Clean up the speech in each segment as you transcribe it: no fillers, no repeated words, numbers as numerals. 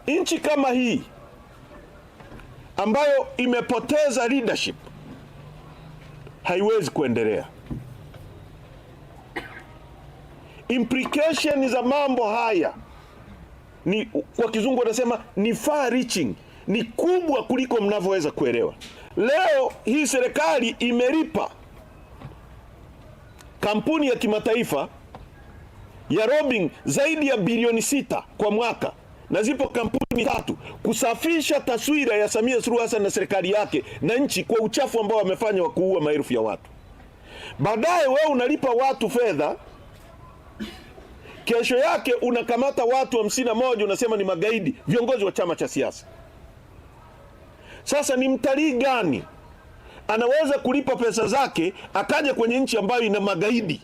nchi kama hii ambayo imepoteza leadership haiwezi kuendelea. Implication za mambo haya ni, kwa kizungu wanasema ni far reaching, ni kubwa kuliko mnavyoweza kuelewa. Leo hii serikali imelipa kampuni ya kimataifa ya lobbying zaidi ya bilioni 6 kwa mwaka, na zipo kampuni 3 kusafisha taswira ya Samia Suluhu Hassan na serikali yake na nchi kwa uchafu ambao wamefanya wa kuua maelfu ya watu. Baadaye wewe unalipa watu fedha, kesho yake unakamata watu 51 unasema ni magaidi, viongozi wa chama cha siasa. Sasa ni mtalii gani anaweza kulipa pesa zake akaja kwenye nchi ambayo ina magaidi,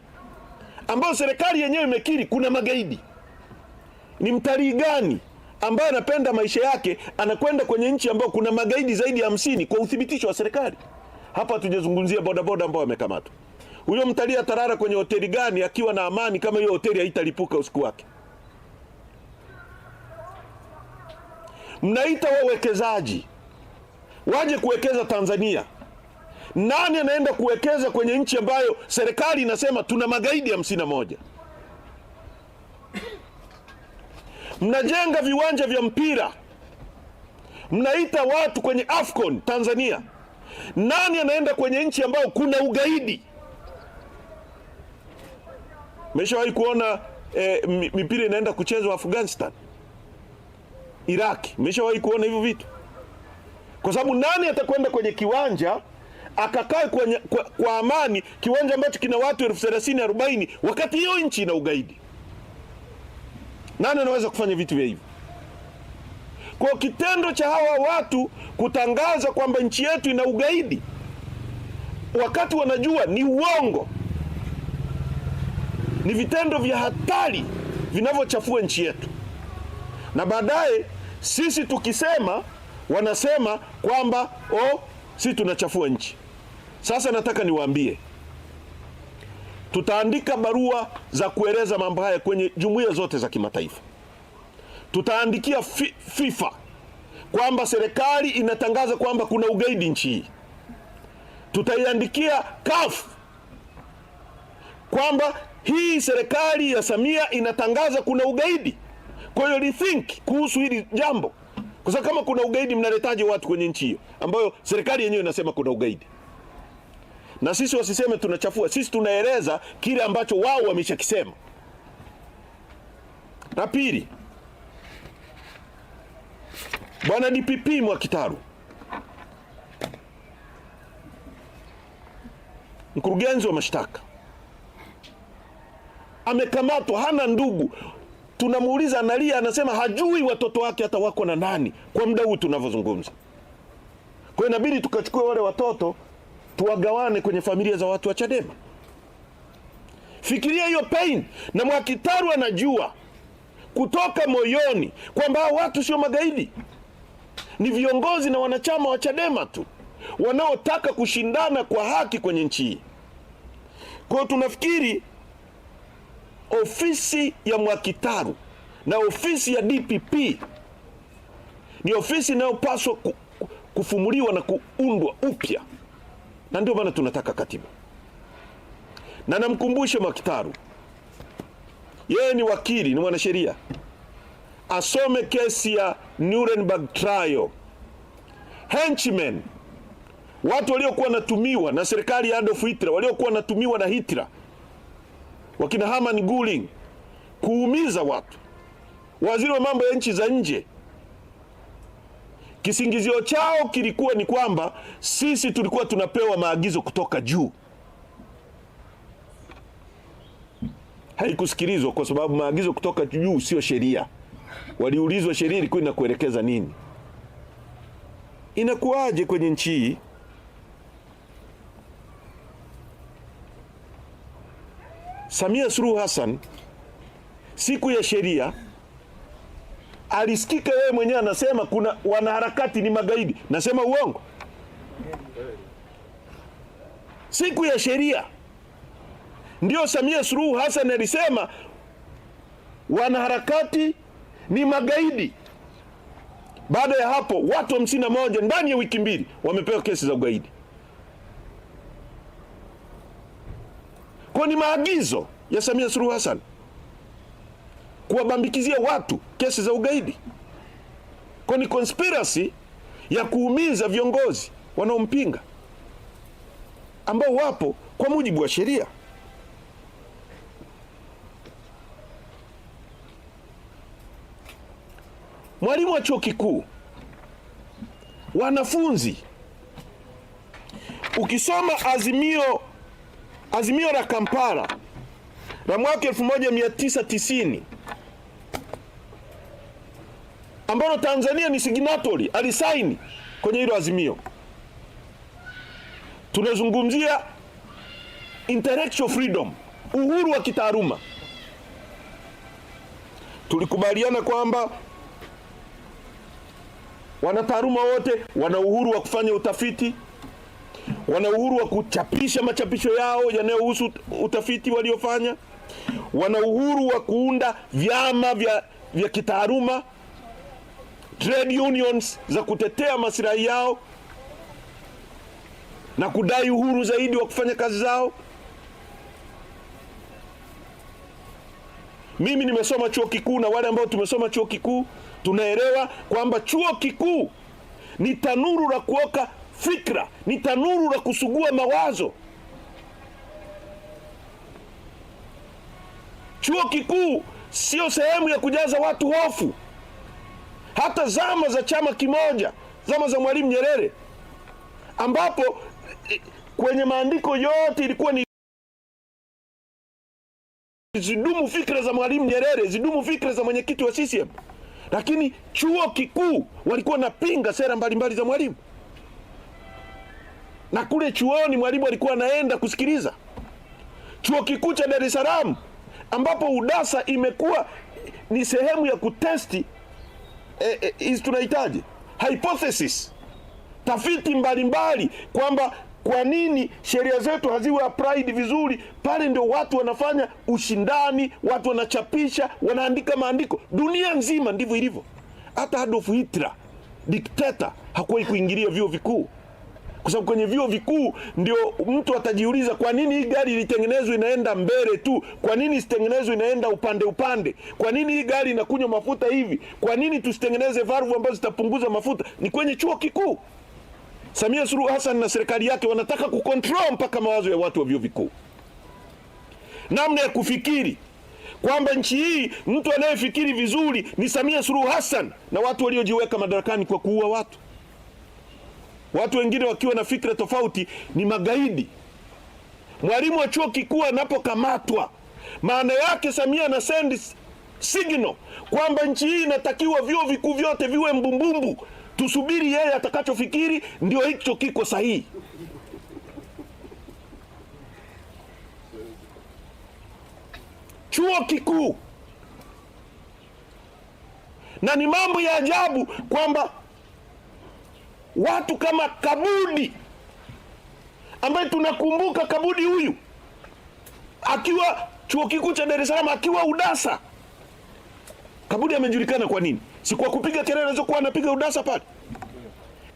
ambayo serikali yenyewe imekiri kuna magaidi? Ni mtalii gani ambaye anapenda maisha yake anakwenda kwenye nchi ambayo kuna magaidi zaidi ya 50 kwa uthibitisho wa serikali? Hapa tujazungumzia bodaboda ambao wamekamatwa. Huyo mtalii atarara kwenye hoteli gani akiwa na amani kama hiyo hoteli haitalipuka usiku wake? Mnaita wawekezaji waje kuwekeza Tanzania. Nani anaenda kuwekeza kwenye nchi ambayo serikali inasema tuna magaidi 51? Mnajenga viwanja vya mpira, mnaita watu kwenye Afcon Tanzania. Nani anaenda kwenye nchi ambayo kuna ugaidi? Mmeshawahi kuona mipira inaenda kuchezwa Afghanistan, Iraq? Mmeshawahi kuona hivyo vitu? Kwa sababu nani atakwenda kwenye kiwanja akakae kwa amani, kiwanja ambacho kina watu 30,000-40,000 wakati hiyo nchi ina ugaidi? Nani anaweza kufanya vitu vya hivyo? Kwa kitendo cha hawa watu kutangaza kwamba nchi yetu ina ugaidi wakati wanajua ni uongo, ni vitendo vya hatari vinavyochafua nchi yetu. Na baadaye sisi tukisema wanasema kwamba sisi tunachafua nchi. Sasa nataka niwaambie, tutaandika barua za kueleza mambo haya kwenye jumuiya zote za kimataifa. Tutaandikia FIFA kwamba serikali inatangaza kwamba kuna ugaidi nchi hii. Tutaiandikia CAF kwamba hii serikali ya Samia inatangaza kuna ugaidi. Kwa hiyo rethink kuhusu hili jambo. Kwa sababu kama kuna ugaidi, mnaletaje watu kwenye nchi hiyo ambayo serikali yenyewe inasema kuna ugaidi? Na sisi wasiseme tunachafua, sisi tunaeleza kile ambacho wao wameshakisema. Na pili, Bwana DPP Mwakitaru, mkurugenzi wa mashtaka, amekamatwa, hana ndugu. Tunamuuliza, analia, anasema hajui watoto wake hata wako na nani kwa muda huu tunavyozungumza. Kwa hiyo inabidi tukachukue wale watoto tuwagawane kwenye familia za watu wa Chadema. Fikiria hiyo pain. Na Mwakitaru anajua kutoka moyoni kwamba watu sio magaidi, ni viongozi na wanachama wa Chadema tu wanaotaka kushindana kwa haki kwenye nchi hii. Kwa hiyo tunafikiri ofisi ya Mwakitaru na ofisi ya DPP ni ofisi inayopaswa kufumuliwa na kuundwa upya, na ndio maana tunataka katiba. Na namkumbushe Mwakitaru, yeye ni wakili, ni mwanasheria, asome kesi ya Nuremberg trial. Henchmen, watu waliokuwa wanatumiwa na serikali ya Adolf Hitler, waliokuwa wanatumiwa na Hitler, wakina Hermann Göring, kuumiza watu. Waziri wa mambo ya nchi za nje, kisingizio chao kilikuwa ni kwamba sisi tulikuwa tunapewa maagizo kutoka juu. Haikusikilizwa kwa sababu maagizo kutoka juu sio sheria. Waliulizwa sheria ilikuwa inakuelekeza nini. Inakuwaje kwenye nchi hii? Samia Suluhu Hassan siku ya sheria alisikika yeye mwenyewe anasema kuna wanaharakati ni magaidi. Nasema uongo? Siku ya sheria ndio Samia Suluhu Hassan alisema wanaharakati ni magaidi. Baada ya hapo watu 51 ndani ya wiki mbili wamepewa kesi za ugaidi. Kwa ni maagizo ya Samia Suluhu Hassan kuwabambikizia watu kesi za ugaidi. Kwa ni conspiracy ya kuumiza viongozi wanaompinga ambao wapo kwa mujibu wa sheria. Mwalimu wa chuo kikuu, wanafunzi, ukisoma azimio la Kampala la mwaka 1990 ambalo Tanzania ni signatory, alisaini kwenye hilo azimio, tunazungumzia intellectual freedom, uhuru wa kitaaluma. Tulikubaliana kwamba wanataaluma wote wana uhuru wa kufanya utafiti, wana uhuru wa kuchapisha machapisho yao yanayohusu utafiti waliofanya, wana uhuru wa kuunda vyama vya kitaaluma, trade unions za kutetea maslahi yao na kudai uhuru zaidi wa kufanya kazi zao. Mimi nimesoma chuo kikuu na wale ambao tumesoma chuo kikuu tunaelewa kwamba chuo kikuu ni tanuru la kuoka fikra, ni tanuru la kusugua mawazo. Chuo kikuu sio sehemu ya kujaza watu hofu. Hata zama za chama kimoja, zama za Mwalimu Nyerere, ambapo kwenye maandiko yote ilikuwa ni zidumu fikra za Mwalimu Nyerere, zidumu fikra za mwenyekiti wa CCM, lakini chuo kikuu walikuwa napinga sera mbalimbali za Mwalimu. Na kule chuoni Mwalimu alikuwa anaenda kusikiliza. Chuo kikuu cha Dar es Salaam, ambapo UDASA imekuwa ni sehemu ya kutesti tunahitaji hypothesis, tafiti mbalimbali kwamba kwa nini sheria zetu haziwe applied vizuri. Pale ndio watu wanafanya ushindani, watu wanachapisha, wanaandika maandiko. Dunia nzima ndivyo ilivyo. Hata Adolf Hitler, dikteta, hakuwahi kuingilia vyuo vikuu, kwa sababu kwenye vyuo vikuu ndio mtu atajiuliza, kwa nini hii gari ilitengenezwa inaenda mbele tu? Kwa nini isitengenezwe inaenda upande upande? Kwa nini hii gari inakunywa mafuta hivi? Kwa nini tusitengeneze valve ambazo zitapunguza mafuta? Ni kwenye chuo kikuu. Samia Suluhu Hassan na serikali yake wanataka kucontrol mpaka mawazo ya watu wa vyuo vikuu, namna ya kufikiri, kwamba nchi hii mtu anayefikiri vizuri ni Samia Suluhu Hassan na watu waliojiweka madarakani kwa kuua watu. Watu wengine wakiwa na fikra tofauti ni magaidi. Mwalimu wa chuo kikuu anapokamatwa, maana yake Samia ana send signal kwamba nchi hii inatakiwa vyuo vikuu vyote viwe mbumbumbu. Tusubiri yeye atakachofikiri, ndio hicho kiko sahihi. Chuo kikuu. Na ni mambo ya ajabu kwamba watu kama Kabudi, ambaye tunakumbuka Kabudi huyu akiwa chuo kikuu cha Dar es Salaam, akiwa UDASA. Kabudi amejulikana kwa nini? Si kwa kupiga kelele alizokuwa anapiga UDASA pale.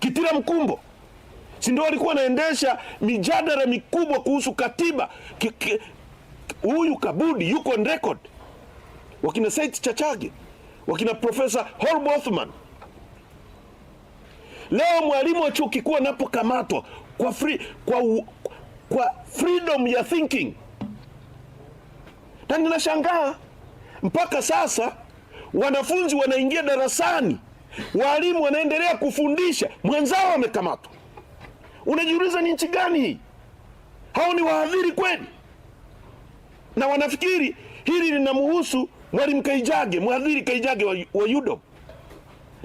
Kitila Mkumbo, si ndio alikuwa anaendesha mijadala mikubwa kuhusu katiba. Huyu Kabudi yuko on record. Wakina Said Chachage, wakina Profesa Holb Othman. Leo mwalimu wa chuo kikuu anapokamatwa kwa freedom ya thinking, na ninashangaa mpaka sasa wanafunzi wanaingia darasani, walimu wanaendelea kufundisha, mwenzao wamekamatwa. Unajiuliza ni nchi gani hii? Hao ni wahadhiri kweli? Na wanafikiri hili linamhusu Mwalimu Kaijage, mhadhiri Kaijage wa UDOM.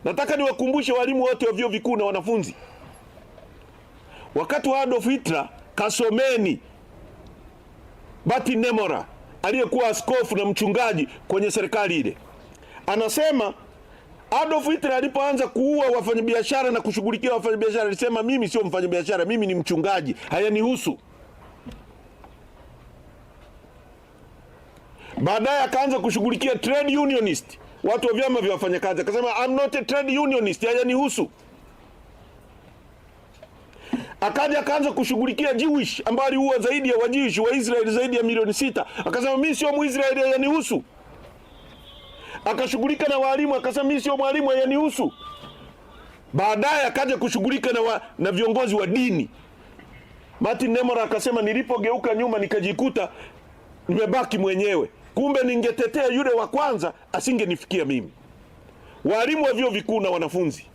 Nataka niwakumbushe walimu wote wa vyuo vikuu na wanafunzi, wakati wa Adolf Hitler, kasomeni Bati Nemora aliyekuwa askofu na mchungaji kwenye serikali ile. Anasema Adolf Hitler alipoanza kuua wafanyabiashara na kushughulikia wafanyabiashara, alisema mimi sio mfanyabiashara, mimi ni mchungaji, hayanihusu. Baadaye akaanza kushughulikia trade unionist, watu wa vyama vya wafanyakazi, akasema I'm not a trade unionist, hayanihusu. Akaja akaanza kushughulikia Jewish ambao aliua zaidi ya Wajewish wa Israeli zaidi ya milioni 6, akasema mimi sio Muisraeli, hayanihusu. Akashughulika na walimu, akasema mimi sio mwalimu, hayanihusu. Baadaye akaja kushughulika na viongozi wa dini. Martin Nemora akasema nilipogeuka nyuma nikajikuta nimebaki mwenyewe. Kumbe ningetetea yule wa kwanza asingenifikia mimi. Walimu wa vyuo vikuu na wanafunzi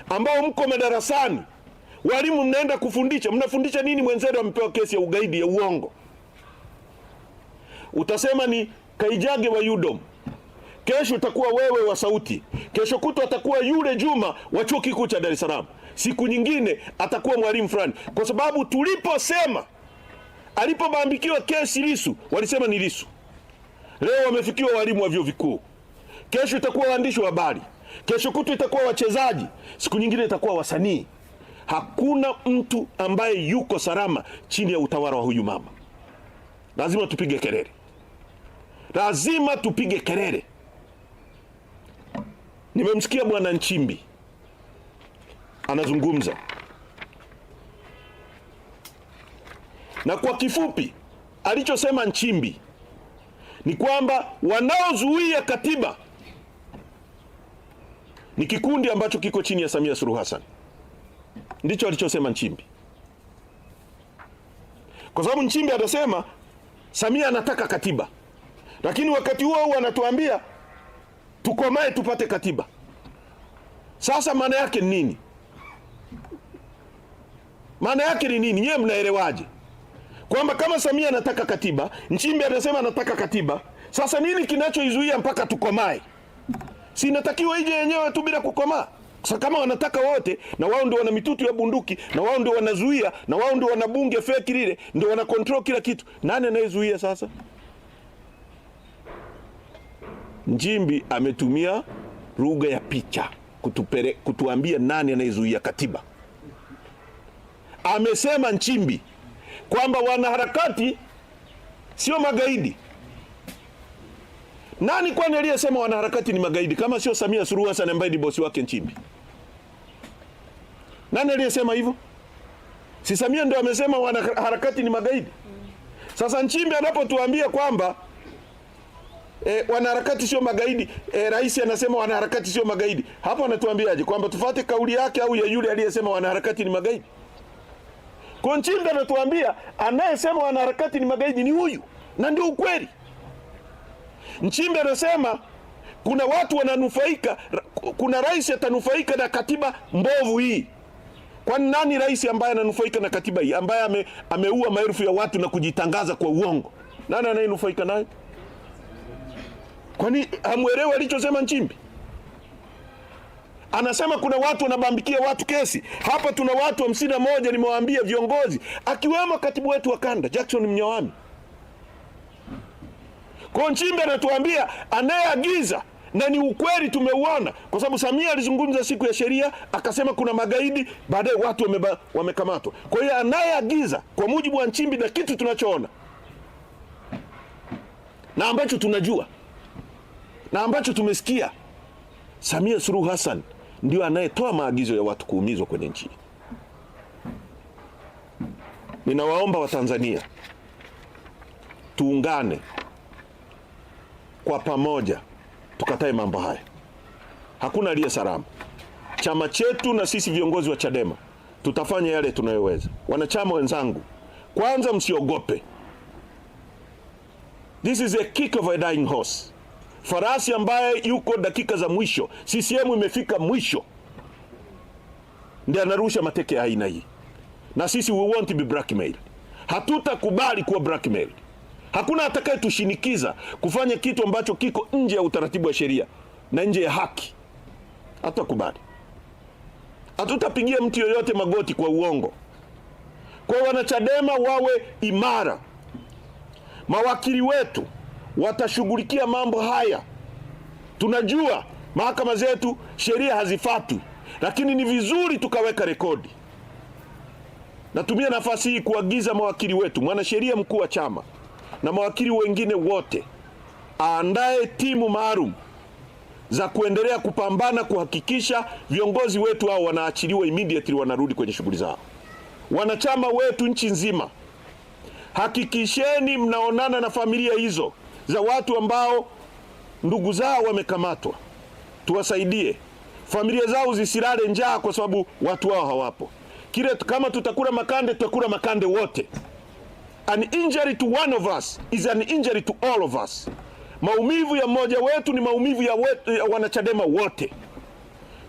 ambao mko madarasani, walimu mnaenda kufundisha, mnafundisha nini? Mwenzenu amepewa kesi ya ugaidi ya uongo. Utasema ni Kaijage wa UDOM. Kesho utakuwa wewe wa Sauti. Kesho kutu atakuwa yule Juma wa Chuo Kikuu cha Dar es Salaam. Siku nyingine atakuwa mwalimu fulani. Kwa sababu tuliposema alipobambikiwa kesi Lissu, walisema ni Lissu. Leo wamefikiwa walimu wa vyuo vikuu. Kesho itakuwa waandishi wa habari. Kesho kutu itakuwa wachezaji. Siku nyingine itakuwa wasanii. Hakuna mtu ambaye yuko salama chini ya utawala wa huyu mama. Lazima tupige kelele. Lazima tupige kelele. Nimemsikia Bwana Nchimbi anazungumza, na kwa kifupi alichosema Nchimbi ni kwamba wanaozuia katiba ni kikundi ambacho kiko chini ya Samia Suluhu Hassan. Ndicho alichosema Nchimbi. Kwa sababu Nchimbi anasema Samia anataka katiba, lakini wakati huo anatuambia tukomae tupate katiba. Sasa maana yake ni nini? Maana yake ni nini? Nyewe mnaelewaje? Kwamba kama Samia anataka katiba, Nchimbi anasema anataka katiba, sasa nini kinachoizuia mpaka tukomae? Si inatakiwa ije yenyewe tu bila kukomaa? Sasa kama wanataka wote, na wao ndio wana mitutu ya bunduki, na wao ndio wanazuia, na wao ndio wana bunge fake lile, ndio wana control kila kitu, nani anayezuia sasa? Nchimbi ametumia lugha ya picha kutuambia nani anayezuia katiba. Amesema Nchimbi kwamba wanaharakati sio magaidi. Nani kwani aliyesema wanaharakati ni magaidi kama sio Samia Suluhu Hassan ambaye ni bosi wake Nchimbi? Nani aliyesema hivyo? Si Samia ndio amesema wanaharakati ni magaidi? Sasa Nchimbi anapotuambia kwamba wanaharakati sio magaidi, rais anasema wanaharakati sio magaidi, hapo anatuambiaje? Kwamba tufuate kauli yake au ya yule aliyesema wanaharakati ni magaidi? Kwa Nchimbi anatuambia anayesema wanaharakati ni magaidi ni huyu, na ndio ukweli. Nchimbi anasema kuna watu wananufaika, kuna rais atanufaika na katiba mbovu hii. Kwani nani rais ambaye ananufaika na katiba hii, ambaye ameua maelfu ya watu na kujitangaza kwa uongo? Nani anayenufaika naye? Kwani hamuelewi alichosema Nchimbi? Anasema kuna watu wanabambikia watu kesi. Hapa tuna watu 51 nimewaambia viongozi, akiwemo katibu wetu wa kanda Jackson Mnyawami. Kwa Nchimbi anatuambia anayeagiza, na ni ukweli tumeuona, kwa sababu Samia alizungumza siku ya sheria akasema kuna magaidi, baadaye watu wamekamatwa. Kwa hiyo anayeagiza kwa mujibu wa Nchimbi na kitu tunachoona na ambacho tunajua na ambacho tumesikia, Samia Suluhu Hassan ndio anayetoa maagizo ya watu kuumizwa kwenye nchi. Ninawaomba Watanzania tuungane kwa pamoja, tukatae mambo haya. Hakuna aliye salama. Chama chetu na sisi viongozi wa Chadema tutafanya yale tunayoweza. Wanachama wenzangu, kwanza msiogope. This is a kick of a dying horse. Farasi ambaye yuko dakika za mwisho. CCM imefika mwisho, ndiye anarusha mateke ya aina hii. Na sisi we want to be blackmailed. Hatutakubali kuwa blackmailed. Hakuna atakaye tushinikiza kufanya kitu ambacho kiko nje ya utaratibu wa sheria na nje ya haki. Hatutakubali. Hatutapigia mtu yoyote magoti kwa uongo. Kwa wanachadema wawe imara. Mawakili wetu watashughulikia mambo haya. Tunajua mahakama zetu sheria hazifuatwi, lakini ni vizuri tukaweka rekodi. Natumia nafasi hii kuagiza mawakili wetu, mwanasheria mkuu wa chama na mawakili wengine wote, aandae timu maalum za kuendelea kupambana kuhakikisha viongozi wetu hao wanaachiliwa immediately, wanarudi kwenye shughuli zao. Wanachama wetu nchi nzima, hakikisheni mnaonana na familia hizo za watu ambao ndugu zao wamekamatwa. Tuwasaidie familia zao zisilale njaa kwa sababu watu wao hawapo. Kama tutakula makande, tutakula makande wote. An injury to one of us is an injury to all of us. Maumivu ya mmoja wetu ni maumivu ya wanachadema wote.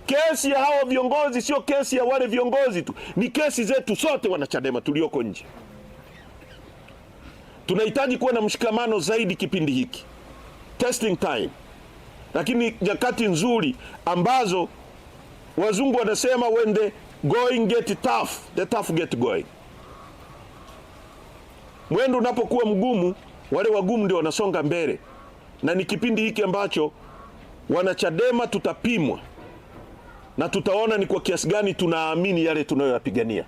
Kesi ya hawa viongozi sio kesi ya wale viongozi tu, ni kesi zetu sote wanachadema tulioko nje. Tunahitaji kuwa na mshikamano zaidi kipindi hiki. Testing time. Lakini nyakati nzuri ambazo wazungu wanasema when the going get tough, the tough get going. Mwendo unapokuwa mgumu, wale wagumu ndio wanasonga mbele. Na ni kipindi hiki ambacho wanachadema tutapimwa na tutaona ni kwa kiasi gani tunaamini yale tunayoyapigania.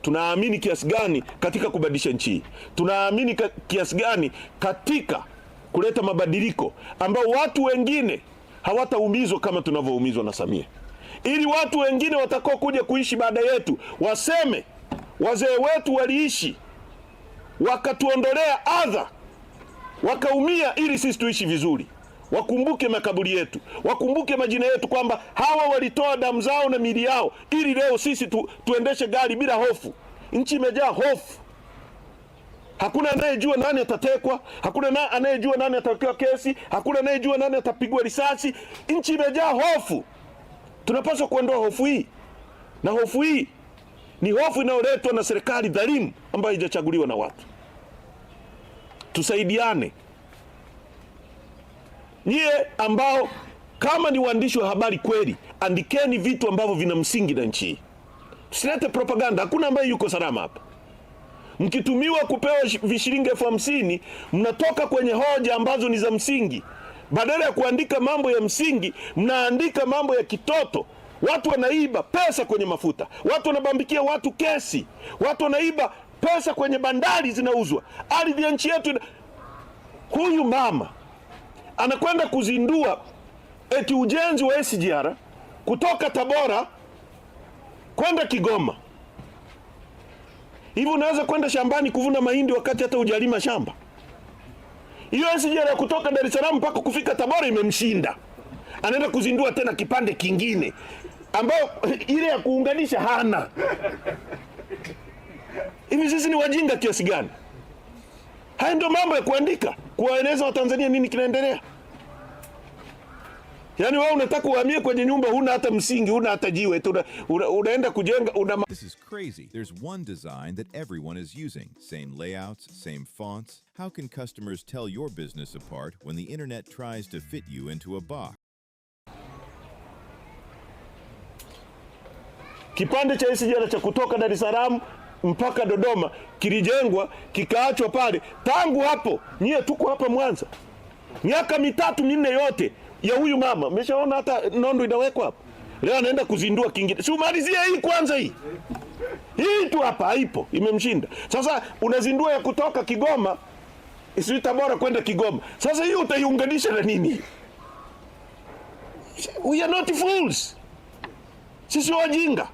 Tunaamini kiasi gani katika kubadilisha nchi. Tunaamini kiasi gani katika kuleta mabadiliko ambao watu wengine hawataumizwa kama tunavyoumizwa na Samia. Ili watu wengine watakao kuja kuishi baada yetu waseme wazee wetu waliishi wakatuondolea adha, wakaumia ili sisi tuishi vizuri. Wakumbuke makaburi yetu, wakumbuke majina yetu, kwamba hawa walitoa damu zao na miili yao ili leo sisi tuendeshe gari bila hofu. Nchi imejaa hofu. Hakuna anayejua nani atatekwa, hakuna anayejua nani atawekewa kesi, hakuna anayejua nani atapigwa risasi. Nchi imejaa hofu. Tunapaswa kuondoa hofu hii. Na hofu hii ni hofu inayoletwa na serikali dhalimu ambayo haijachaguliwa na watu. Tusaidiane. Nyie ambao kama ni waandishi wa habari kweli, andikeni vitu ambavyo vina msingi na nchi. Tusilete propaganda. Hakuna ambaye yuko salama hapa. Mkitumiwa kupewa vishilingi 50,000, mnatoka kwenye hoja ambazo ni za msingi. Badala ya kuandika mambo ya msingi, mnaandika mambo ya kitoto. Watu wanaiba pesa kwenye mafuta. Watu wanabambikia watu kesi. Watu wanaiba pesa kwenye bandari zinauzwa. Ardhi ya nchi yetu. Huyu mama anakwenda kuzindua eti ujenzi wa SGR kutoka Tabora kwenda Kigoma. Hivi unaweza kwenda shambani kuvuna mahindi wakati hata hujalima shamba? Hiyo SGR kutoka Dar es Salaam mpaka kufika Tabora imemshinda. Anaenda kuzindua tena kipande kingine ambao ile ya kuunganisha hana. Hivi sisi ni wajinga kiasi gani? Haya ndio mambo ya kuandika, kuwaeleza Watanzania nini kinaendelea. Yaani wewe unataka uhamie kwenye nyumba huna hata msingi, huna hata jiwe, unaenda kujenga This is crazy. There's one design that everyone is using. Same layouts, same fonts. How can customers tell your business apart when the internet tries to fit you into a box? Kipande cha SGR cha kutoka Dar es Salaam mpaka Dodoma kilijengwa kikaachwa pale. Tangu hapo nyie tuko hapa Mwanza. Miaka 3-4 yote ya huyu mama. Umeshaona hata nondo inawekwa hapo. Leo anaenda kuzindua kingine. Si umalizie hii kwanza hii. Hii tu hapa haipo, imemshinda. Sasa unazindua ya kutoka Kigoma, isi Tabora kwenda Kigoma. Sasa hii utaiunganisha na nini? We are not fools. Sisi wajinga.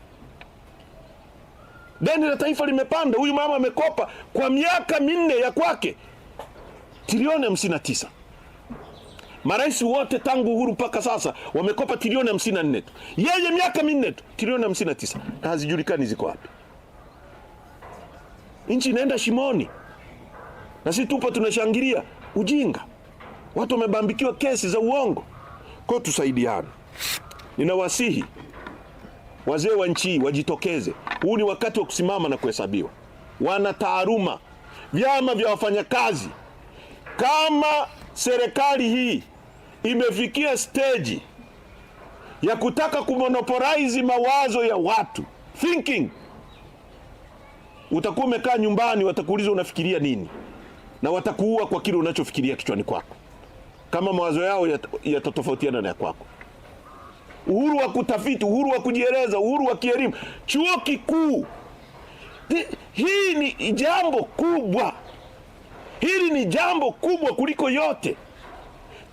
Deni la taifa limepanda. Huyu mama amekopa kwa miaka 4 ya kwake trilioni 59. Marais wote tangu uhuru mpaka sasa wamekopa trilioni 54 tu. Yeye miaka 4 tu trilioni 59. Na hazijulikani ziko wapi. Nchi inaenda shimoni. Na sisi tupo tunashangilia ujinga. Watu wamebambikiwa kesi za uongo. Kwa tusaidiane. Ninawasihi wazee wa nchi wajitokeze. Huu ni wakati wa kusimama na kuhesabiwa. Wana taaluma, vyama vya wafanyakazi. Kama serikali hii imefikia stage ya kutaka kumonopolize mawazo ya watu, thinking, utakuwa umekaa nyumbani, watakuuliza unafikiria nini, na watakuua kwa kile unachofikiria kichwani kwako, kama mawazo yao yatatofautiana na ya kwako. Uhuru wa kutafiti, uhuru wa kujieleza, uhuru wa kielimu. Chuo kikuu, hii ni jambo kubwa. Hili ni jambo kubwa kuliko yote.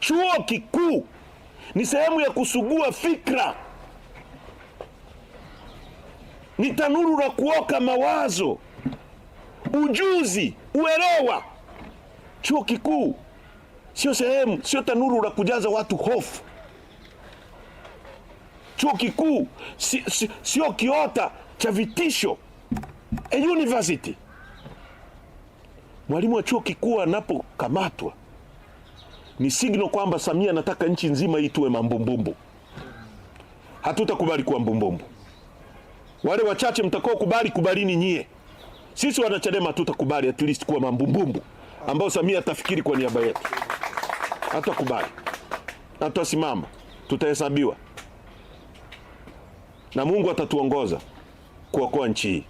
Chuo kikuu ni sehemu ya kusugua fikra, ni tanuru la kuoka mawazo, ujuzi, uelewa. Chuo kikuu sio tanuru la kujaza watu hofu. Chuo kikuu sio kiota cha vitisho. A university, mwalimu wa chuo kikuu anapokamatwa ni signal kwamba Samia anataka nchi nzima itue mambumbumbu. Hatutakubali kuwa mbumbumbu. Wale wachache mtakao kubalini nyie. Sisi wanachadema hatutakubali at least kuwa mambumbumbu ambao Samia atafikiri kwa niaba yetu. Hatakubali. Hatasimama. Tutahesabiwa. Na Mungu atatuongoza kuokoa nchi hii.